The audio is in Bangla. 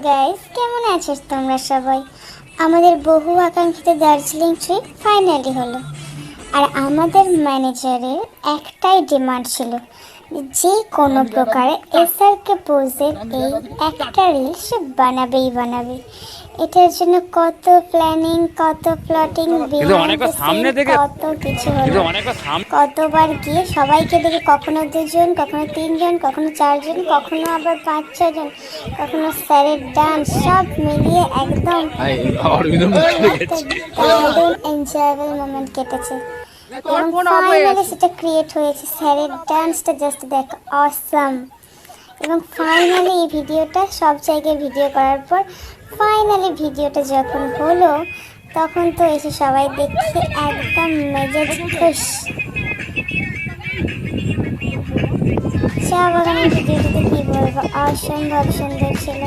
গাইস, কেমন আছিস তোমরা সবাই? আমাদের বহু আকাঙ্ক্ষিত দার্জিলিং ট্রিপ ফাইনালি হলো। আর আমাদের ম্যানেজারের একটাই ডিমান্ড ছিল, যে কোনো প্রকারে এসআরকে পোজের এই একটা রিল সে বানাবেই বানাবে। এটার জন্য কত প্ল্যানিং, কত প্লটিং, কত কিছু হলো। কতবার গিয়ে সবাইকে দেখে, কখনো দুজন, কখনো তিনজন, কখনো চারজন, কখনো আবার 5-6 জন, কখনো স্যারের ডান্স, সব মিলিয়ে একদম এনজয়েবল মোমেন্ট কেটেছে। এবং ফাইনালি সেটা ক্রিয়েট হয়েছে। স্যারের ডান্সটা জাস্ট দেখ, অসাম। এবং ফাইনালি এই ভিডিওটা সব জায়গায় ভিডিও করার পর ফাইনালি ভিডিওটা যখন হলো, তখন তো এসে সবাই দেখছে একদম মেজাজ খুশ। চা বাগানের ভিডিওটাতে কি বলবো, অসম্ভব সুন্দর ছিল।